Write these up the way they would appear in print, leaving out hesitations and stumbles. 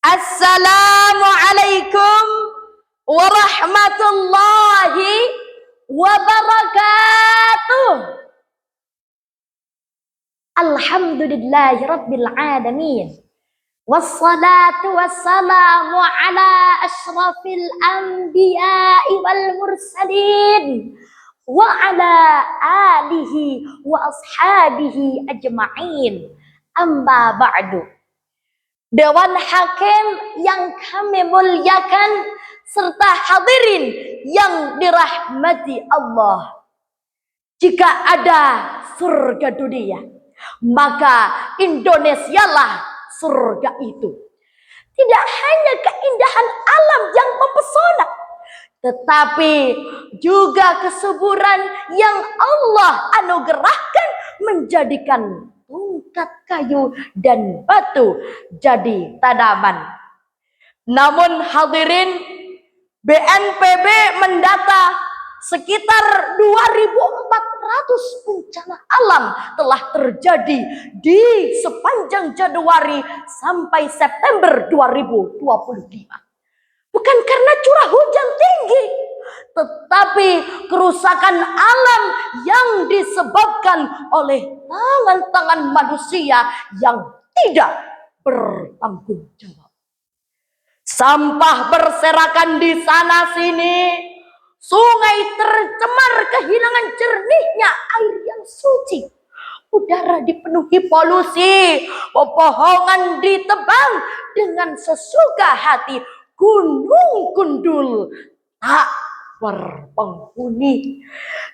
Assalamualaikum warahmatullahi wabarakatuh. Alhamdulillahi rabbil alamin. Wassalatu wassalamu ala ashrafil anbiya'i wal mursalin wa ala alihi wa ashabihi ajma'in. Amma ba'du. Dewan Hakim yang kami muliakan serta hadirin yang dirahmati Allah. Jika ada surga dunia, maka Indonesialah surga itu. Tidak hanya keindahan alam yang mempesona, tetapi juga kesuburan yang Allah anugerahkan menjadikan tongkat kayu dan batu jadi tanaman. Namun hadirin, BNPB mendata sekitar 2.400 bencana alam telah terjadi di sepanjang Januari sampai September 2025. Bukan karena curah hujan tinggi, tetapi kerusakan alam yang disebabkan oleh tangan-tangan manusia yang tidak bertanggung jawab. Sampah berserakan di sana sini, sungai tercemar kehilangan jernihnya air yang suci, udara dipenuhi polusi, pepohonan ditebang dengan sesuka hati, gunung gundul tak berpenghuni.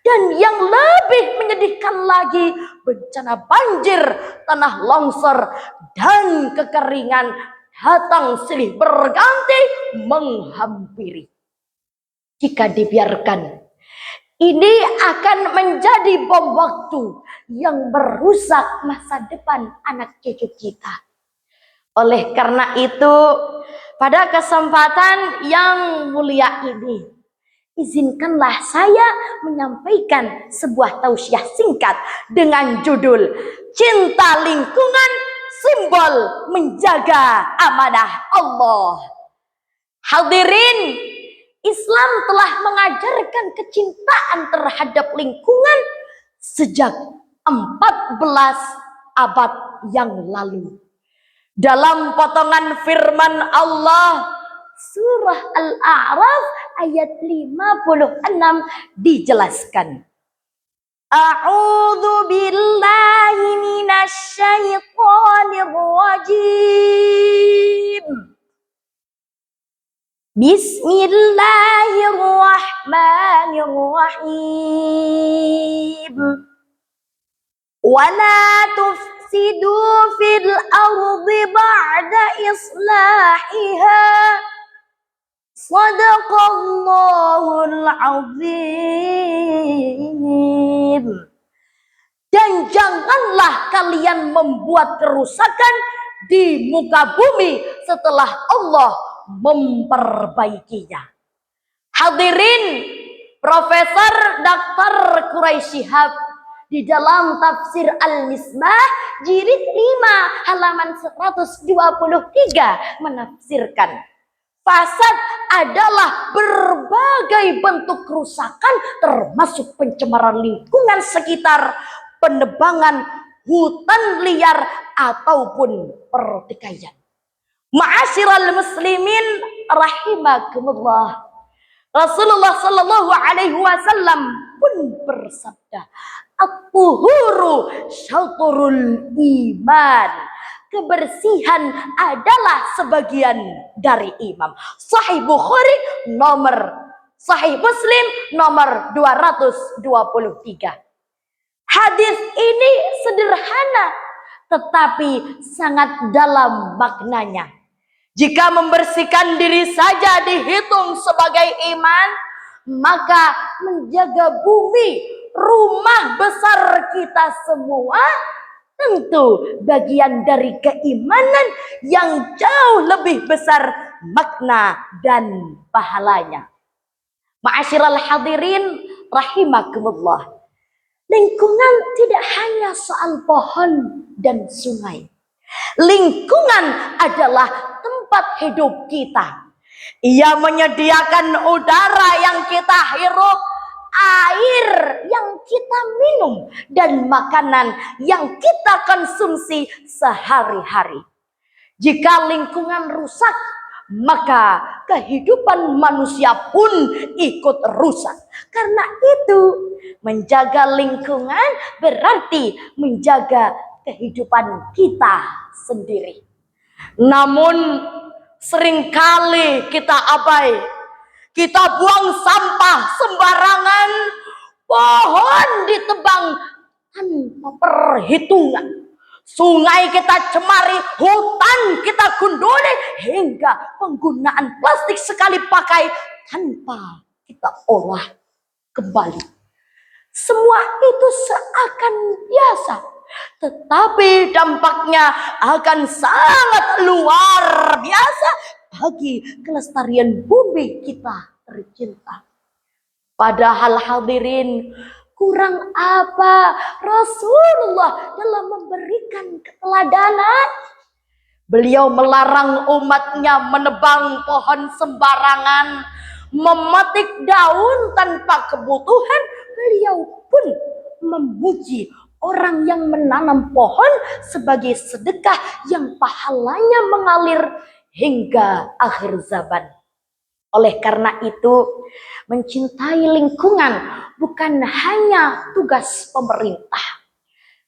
Dan yang lebih menyedihkan lagi, bencana banjir, tanah longsor, dan kekeringan datang silih berganti menghampiri. Jika dibiarkan, ini akan menjadi bom waktu yang merusak masa depan anak cucu kita. Oleh karena itu, pada kesempatan yang mulia ini, izinkanlah saya menyampaikan sebuah tausiah singkat dengan judul Cinta Lingkungan, Simbol Menjaga Amanah Allah. Hadirin, Islam telah mengajarkan kecintaan terhadap lingkungan sejak 14 abad yang lalu. Dalam potongan firman Allah surah Al-A'raf ayat 56 dijelaskan, A'udzu billahi minasyaitonir rajim. Bismillahirrahmanirrahim. Wala tufsidu fil ardi ba'da islahiha. Shadaqallahul azim. Dan janganlah kalian membuat kerusakan di muka bumi setelah Allah memperbaikinya. Hadirin, Profesor Dr. Quraisy Shihab di dalam tafsir Al-Misbah jilid 5 halaman 123 menafsirkan, fasad adalah berbagai bentuk kerusakan termasuk pencemaran lingkungan sekitar, penebangan hutan liar ataupun pertikaian. Ma'asyiral muslimin rahimakumullah. Rasulullah sallallahu alaihi wasallam pun bersabda, at-tuhuru syatrul iman. Kebersihan adalah sebagian dari iman. Sahih Bukhari Sahih Muslim nomor 223. Hadis ini sederhana tetapi sangat dalam maknanya. Jika membersihkan diri saja dihitung sebagai iman, maka menjaga bumi, rumah besar kita semua, tentu bagian dari keimanan yang jauh lebih besar makna dan pahalanya. Ma'asyiral hadirin rahimakumullah. Lingkungan tidak hanya soal pohon dan sungai. Lingkungan adalah tempat tempat hidup kita. Ia menyediakan udara yang kita hirup, air yang kita minum, dan makanan yang kita konsumsi sehari-hari. Jika lingkungan rusak, maka kehidupan manusia pun ikut rusak. Karena itu, menjaga lingkungan berarti menjaga kehidupan kita sendiri. Namun seringkali kita abai, kita buang sampah sembarangan, pohon ditebang tanpa perhitungan, sungai kita cemari, hutan kita gunduli, hingga penggunaan plastik sekali pakai tanpa kita olah kembali. Semua itu seakan biasa, tetapi dampaknya akan sangat luar biasa bagi kelestarian bumi kita tercinta. Padahal hadirin, kurang apa Rasulullah dalam memberikan keteladanan? Beliau melarang umatnya menebang pohon sembarangan, memetik daun tanpa kebutuhan. Beliau pun memuji orang yang menanam pohon sebagai sedekah yang pahalanya mengalir hingga akhir zaman. Oleh karena itu, mencintai lingkungan bukan hanya tugas pemerintah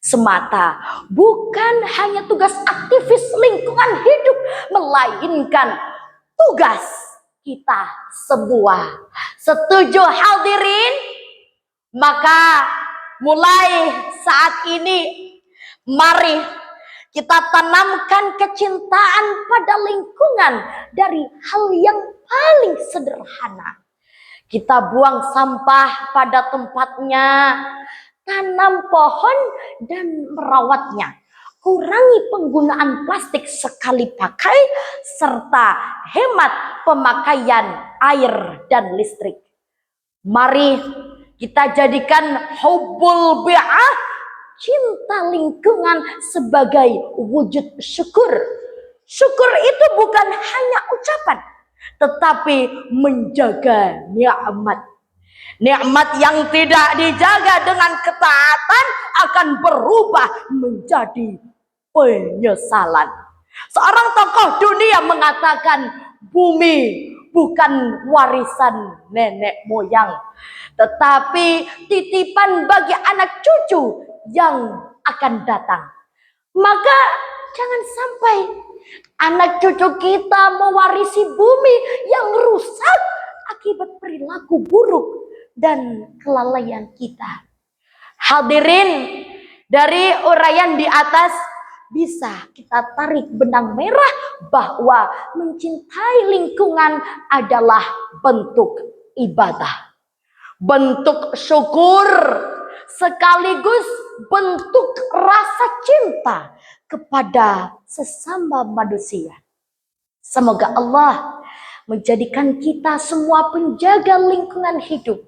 semata, bukan hanya tugas aktivis lingkungan hidup, melainkan tugas kita semua. Setuju hadirin? Maka mulai saat ini, mari kita tanamkan kecintaan pada lingkungan dari hal yang paling sederhana. Kita buang sampah pada tempatnya, tanam pohon dan merawatnya. Kurangi penggunaan plastik sekali pakai, serta hemat pemakaian air dan listrik. Mari kita jadikan hubbul bi'ah, cinta lingkungan, sebagai wujud syukur. Syukur itu bukan hanya ucapan, tetapi menjaga nikmat. Nikmat yang tidak dijaga dengan ketaatan akan berubah menjadi penyesalan. Seorang tokoh dunia mengatakan, bumi bukan warisan nenek moyang, tetapi titipan bagi anak cucu yang akan datang. Maka jangan sampai anak cucu kita mewarisi bumi yang rusak akibat perilaku buruk dan kelalaian kita. Hadirin, dari uraian di atas bisa kita tarik benang merah bahwa mencintai lingkungan adalah bentuk ibadah, bentuk syukur, sekaligus bentuk rasa cinta kepada sesama manusia. Semoga Allah menjadikan kita semua penjaga lingkungan hidup,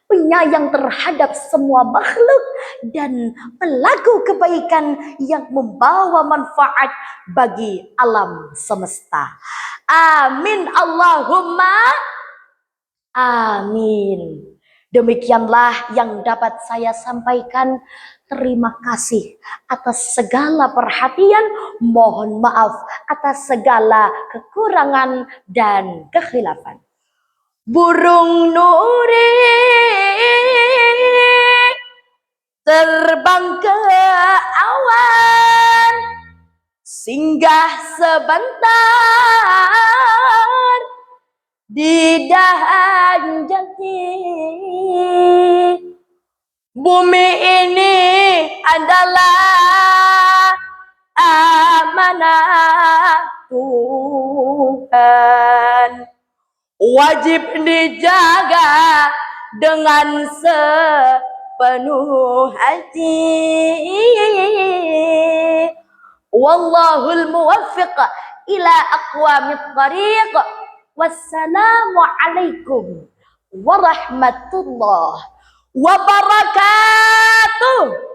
penyayang terhadap semua makhluk, dan pelaku kebaikan yang membawa manfaat bagi alam semesta. Amin Allahumma amin. Demikianlah yang dapat saya sampaikan. Terima kasih atas segala perhatian. Mohon maaf atas segala kekurangan dan kekhilafan. Burung nuri terbang ke awan, singgah sebentar di dahan jati. Bumi ini adalah amanah Tuhan, wajib dijaga dengan sepenuh hati. Wallahul muwaffiq ila aqwamit thariq. Wassalamualaikum warahmatullahi wabarakatuh.